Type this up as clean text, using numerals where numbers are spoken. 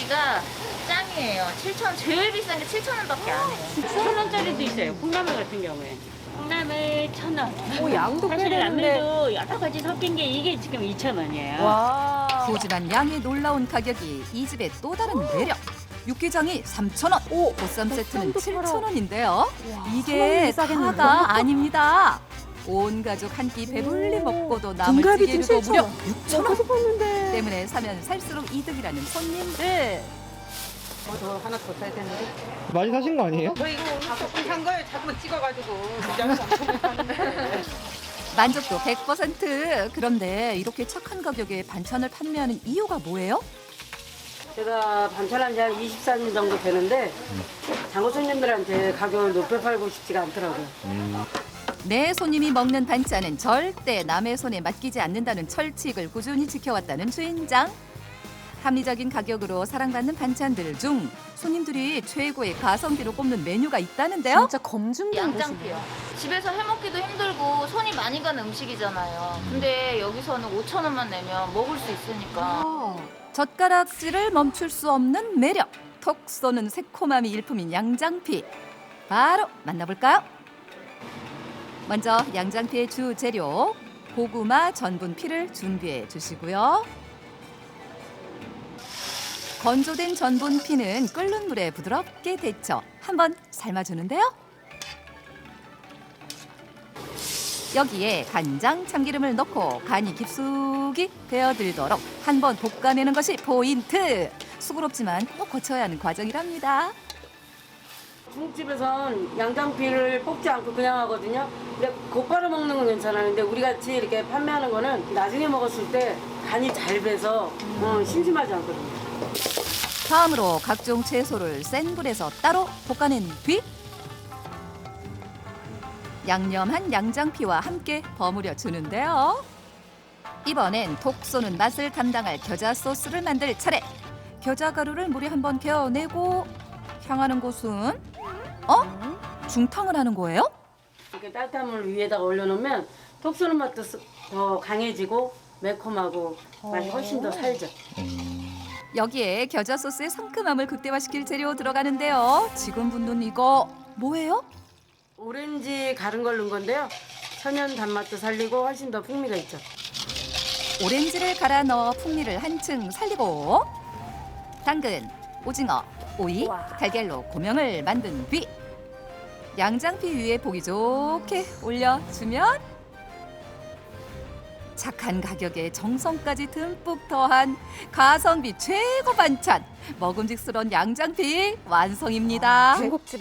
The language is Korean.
가성비가 짱이에요. 7,000원, 제일 비싼 게 7,000원밖에 안 해요. 1,000원짜리도 있어요. 콩나물 같은 경우에. 콩나물 1,000원. 오, 양도 꽤 사실 되는데. 나물도 여러 가지 섞인 게 이게 지금 2,000원이에요. 와. 푸짐한 양의 놀라운 가격이 이 집의 또 다른 매력. 육개장이 3,000원, 오, 보쌈 세트는 보쌈도 7,000원인데요. 이게 원이면 싸겠는데? 다가 아닙니다. 온 가족 한 끼 배불리 먹고도 남을 등갈비찜 찌개로도 무려 7,000원. 6,000원. 먹고 싶었는데. 때문에 사면 살수록 이득이라는 손님들. 저 하나 더 사야 되는데. 많이 사신 거 아니에요? 저 이거 5분 산 거예요. 자꾸만 찍어가지고. 부장이 엄청 사는데. 만족도 100%. 그런데 이렇게 착한 가격에 반찬을 판매하는 이유가 뭐예요? 제가 반찬한 지 한 24년 정도 되는데 장고 손님들한테 가격을 높여 팔고 싶지가 않더라고요. 내 손님이 먹는 반찬은 절대 남의 손에 맡기지 않는다는 철칙을 꾸준히 지켜왔다는 주인장. 합리적인 가격으로 사랑받는 반찬들 중 손님들이 최고의 가성비로 꼽는 메뉴가 있다는데요. 진짜 검증된 곳이네요. 양장피요. 집에서 해먹기도 힘들고 손이 많이 가는 음식이잖아요. 근데 여기서는 5,000원만 내면 먹을 수 있으니까. 젓가락질을 멈출 수 없는 매력. 톡 쏘는 새콤함이 일품인 양장피. 바로 만나볼까요? 먼저 양장피의 주 재료 고구마 전분피를 준비해 주시고요. 건조된 전분피는 끓는 물에 부드럽게 데쳐 한번 삶아주는데요. 여기에 간장, 참기름을 넣고 간이 깊숙이 배어들도록 한번 볶아내는 것이 포인트. 수고롭지만 꼭 거쳐야 하는 과정이랍니다. 중국집에선 양장피를 볶지 않고 그냥 하거든요. 근데 곧바로 먹는 건 괜찮아요. 근데 우리 같이 이렇게 판매하는 거는 나중에 먹었을 때 간이 잘 배서 심심하지 않거든요. 다음으로 각종 채소를 센 불에서 따로 볶아낸 뒤 양념한 양장피와 함께 버무려 주는데요. 이번엔 톡 쏘는 맛을 담당할 겨자 소스를 만들 차례. 겨자 가루를 물에 한번 개어내고 향하는 곳은 중탕을 하는 거예요? 이렇게 따뜻한 물 위에다가 올려놓으면 톡 쏘는 맛도 더 강해지고 매콤하고 맛이 훨씬 더 살죠. 여기에 겨자 소스의 상큼함을 극대화시킬 재료 들어가는데요. 지금 붓는 이거 뭐예요? 오렌지 갈은 걸 넣은 건데요. 천연 단맛도 살리고 훨씬 더 풍미가 있죠. 오렌지를 갈아 넣어 풍미를 한층 살리고 당근, 오징어, 오이, 달걀로 고명을 만든 뒤 양장피 위에 보기 좋게 올려주면 착한 가격에 정성까지 듬뿍 더한 가성비 최고 반찬 먹음직스러운 양장피 완성입니다. 중국집